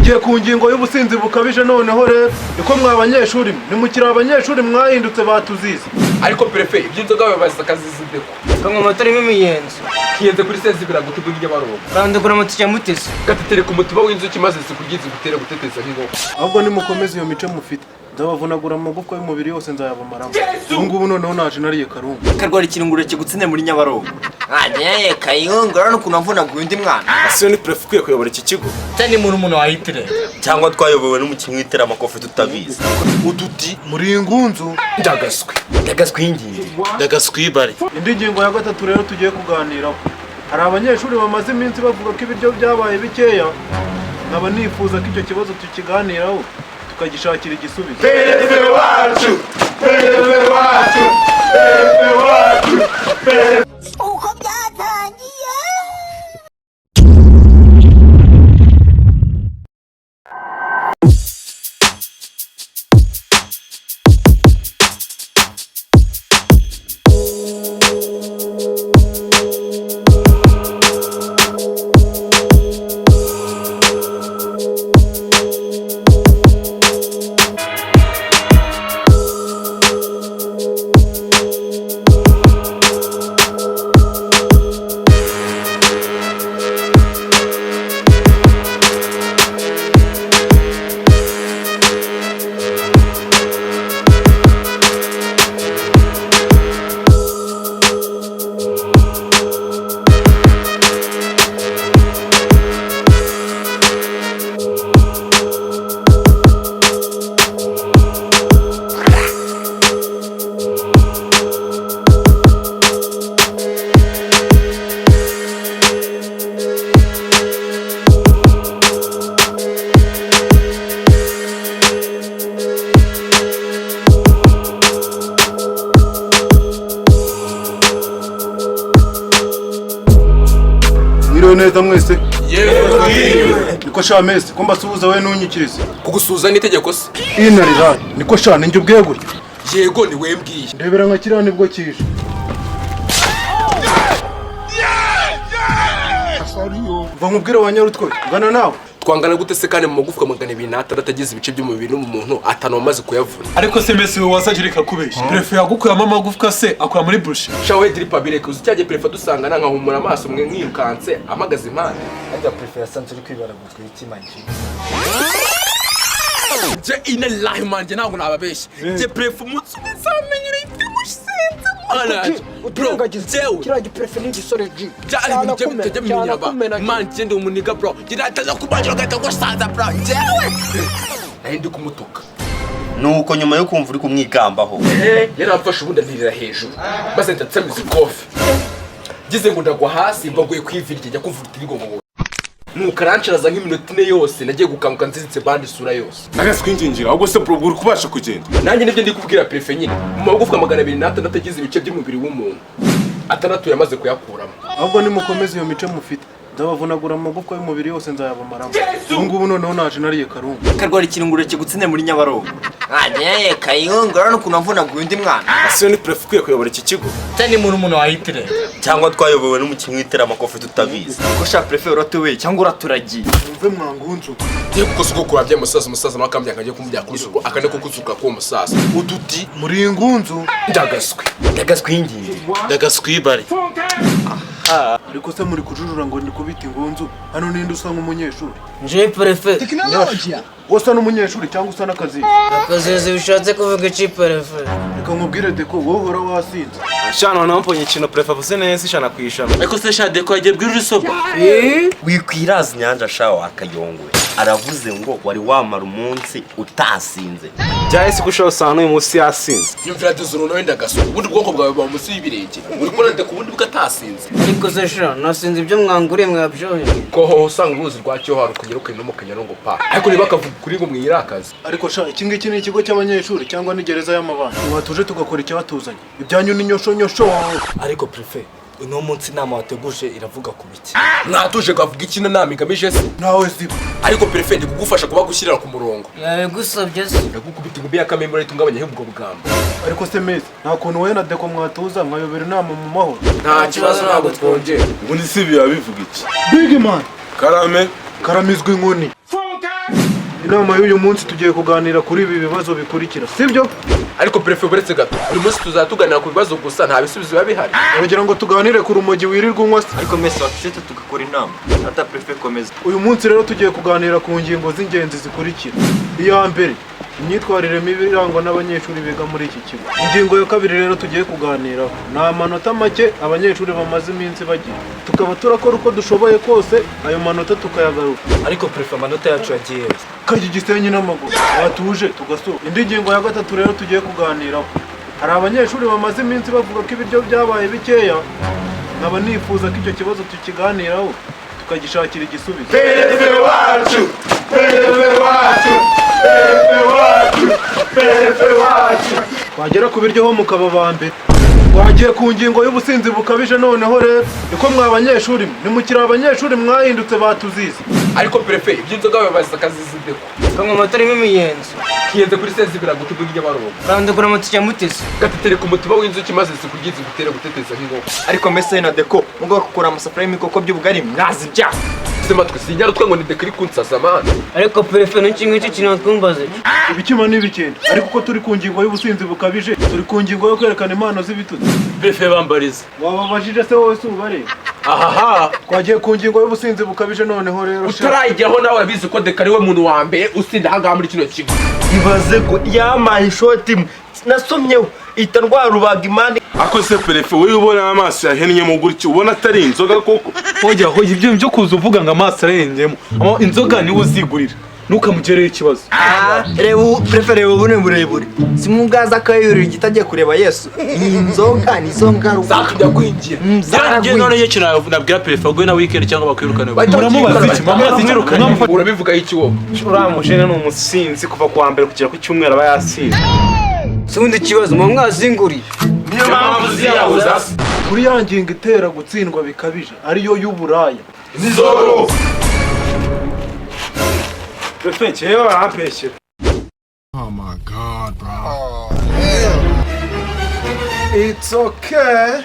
tugiye ku ngingo y'ubusinzi bukabije noneho rero niko mwabanyeshuri nimukira abanyeshuri mwahindutse batuzize ariko prefe iby'inzoga babaza akazizideko kamwe amatarimo imiyenzo kiyenze kuri sensi biragutuka iby'abaroba randagura amatike mutese gatetere ku mutima w'inzuki maze zikugize gutera guteteza nk'ingoko ahubwo nimukomeze iyo mico mufite ndabavunagura amagufwa y'umubiri yose nzayabamaramo ubungubu noneho naje nariye karungu karwara ikirunguro kigutsine muri Nyabarongo agiye kayungura no kunavunagura undi mwana asiyo ni prefe ukwiye kuyobora iki kigo tani umuntu wahitire cyangwa twayobowe n'umukinnyi witera amakofi tutabizi uduti muri ingunzu ndagaswe y'ingingo ndagaswi bari indi ngingo ya gatatu rero tugiye kuganiraho hari abanyeshuri bamaze iminsi bavuga ko ibiryo byabaye bikeya nkaba nifuza ko icyo kibazo tukiganiraho tukagishakira igisubizo Perefe wacu Perefe wacu Perefe wacu uko byatangiye neza mwese yego niko sha mese ko mbasuhuza we nunyikirize kugusuza n'itegeko se inarira niko sha ninjye ubweguye yego ni wembwiye ndebera nka kirani bwo kije va nkubwire wa nyarutwe ngana nawe twangana gute se kandi mu magufwa magana 206 atagize ibice by'umubiri n'umuntu atano amaze kuyavuna ariko se mesi we wasagirika kubeshya prefe yagukuyamo amagufwa se akora muri bushi shawe drip abireke uzicyaje prefe dusanga nkahumura amaso mwe nkirukanse amagaze impande ajya prefe yasanze uri kwibaraguzwa itima nje je ina live manje ntabwo nababeshye je prefe umutsi uzamenyere itimushenze bro jewe kiraje prefe n'igisore G cyane je menya ba manje ndi umuniga bro kirataza kubajira gato gusaza bro jewe ndi kumutuka nuko nyuma yo kumva uri kumwigambaho yaramfashe ubundi ntirira hejuru maze ndatsamiza ikofi gize ngo ndagwa hasi mbaguye kwivirya njya kuvuga irigongo nukaranchiraza nk'iminota 4 yose nagiye gukanguka nzizitse bandi sura yose nagaswinjinjira ahubwo se bro uri kubasha kugenda nanjye nibyo ndi kubwira prefe nyine mu magufwa magana 206 atagize ibice by'umubiri w'umuntu atandatu yamaze kuyakuramo ahubwo nimukomeze iyo mico mufite ndabavunagura amagufwa y'umubiri yose nzayabamaramo ubungubu noneho naje nariye karungu karwara ikirunguro kigutsine muri Nyabarongo agiye kayungura no kunavunagura undi mwana asiyo ni prefe ukwiye kuyobora iki kigo tani umuntu wahitire cyangwa twayobowe n'umukinnyi witera amakofi tutabizi ko sha prefe uratuwe cyangwa uraturagiye mve mwangunzu ngiye kuko kurabya umusaza nakambya nkaje kumubya kuzuko akane ko kuzuka ko umusaza uduti muri ingunzu ndagaswe y'ingingo ndagaswi bari ariko se muri kujurura ngo ndikubita ingunzu hano ninde usa nk'umunyeshuri nje prefe usa n'umunyeshuri cyangwa usa n'akazi akazizi bishatse kuvuga iki prefe reka nkubwire deko wowe uhora wasinze shana namponye ikintu prefe avuze neza ishana kwishana ariko se sha deko yagiye bwira isoba wikwiraza inyanja shaho akayongwe aravuze ngo wari wamara umunsi utasinze byahise gushaho sana uyu munsi yasinze yumvira duzuru no wenda gaso ubundi bwonko bwawe ba munsi y'ibirenge uri kurande ku bundi bukatasinze ariko se sha nasinze ibyo mwanguriye mwabyohe ko ho usanga uruzi rwacyo haru kugera ukino mu kanyaro ngo pa ariko niba kavuga kuri ngo mwirakaza ariko sha iki ngiki ni ikigo cy'abanyeshuri cyangwa ni gereza y'amabana watuje tugakora icyabatuzanye ibyanyu ni nyosho ariko prefe uno munsi inama wateguje iravuga ku biki mwatuje gavuga iki nama igamije se nawe ziba ariko prefe ndi kugufasha kuba gushyirira ku murongo yabigusabye se ndagukubita ingumi ya kamembe tungabanya ubwo bugambo ariko se meze nta kuntu wowe na deko mwatuza mwayobera inama mu mahoro nta kibazo ntabwo twongera ubundi si biba bivuga iki big man karame karamizwa inkoni inama y'uyu munsi tugiye kuganira kuri ibi bibazo bikurikira sibyo? ariko prefe uretse gato uyu munsi tuzatuganira ku bibazo gusa nta bisubizo biba bihari. Uragira ngo tuganire ku rumogi wirirwa unywa se? ariko mesi wakiseta tugakora inama ata prefe komeza. Uyu munsi rero tugiye kuganira ku ngingo z'ingenzi zikurikira. Iya mbere, imyitwarire mibi irangwa n'abanyeshuri biga muri iki kigo. Ingingo ya kabiri rero tugiye kuganiraho ni amanota make abanyeshuri bamaze iminsi bagira, tukaba turakora uko dushoboye kose ayo manota tukayagaruka. ariko prefe amanota yacu yagiye Kajya Gisenyi n'amaguru batuje tugasura. Indi ngingo ya gatatu rero tugiye kuganiraho, hari abanyeshuri bamaze iminsi bavuga ko ibiryo byabaye bikeya, nkaba nifuza ko icyo kibazo tukiganiraho tukagishakira igisubizo. Perefe wacu perefe wacu perefe wacu perefe wacu. Twagera ku biryo ho mukaba ba mbere. Twagiye ku ngingo y'ubusinzi bukabije. Noneho rero niko mwa abanyeshuri nimukiri abanyeshuri mwahindutse batuzize. ariko prefe iby'inzoga babaza akazizideko kanywa amata arimo imiyenzo kiyenze kuri sensi biraguka ibyo ry'abarongo kandi kuri amata cyamutese gatetere ku mutiba w'inzuki maze zikugize gutere guteteza nk'inkoko. ariko mesi na deko mugwa gukora amasafuriya y'imikoko by'ubugari mwazi ibyaha. sema twe sinyara utwango ni dekiri kunsasa man. ariko prefe n'iki ngiki kintu twumbaze Ibikima n'ibikenda. Ariko uko turi ku ngingo y'ubusinzi bukabije, turi ku ngingo yo kwerekana impano z'ibitutsi. prefe bambariza. Wababajije se wowe si ubareba? Ahaha. Twagiye ku ngingo y'ubusinzi bukabije. Noneho rero utarayigeraho nawe urabizi ko dekari we muntu wa mbere usinda ahangaha muri kino kigo. ibaze ko yamaye ishoti nasomyeho ihita ndwara rubaga imana. ako se perefe wowe ubona amaso yahennye mu gutyo ubona atari inzoga koko? Hojya ibyo byo kuza uvuga ngo amaso arengemo. Inzoga niwe uzigurira. Ntukamugerere ikibazo. reba prefe reba ubune burebure simugaza akayurira igitagiye kureba Yesu. Iyi nzoga ni zo ngaruka zakujya kwinjira. Njye none cyo kintu nabwira prefe ngo na weekend cyangwa bakwirukane. Muramubaza iki? Mama yazinyirukanye. Urabivuga iki wowe? uriya ni umusinzi kuva ku wa mbere kugera ku cyumweru aba yasinze. ubundi ikibazo mu mwazinguriye niyo mpamvu ziyabuza se. kuri ya ngingo itera gutsindwa bikabije ariyo y'uburaya. Nizoro. Prefe cyewe barampeshyera. It's okay.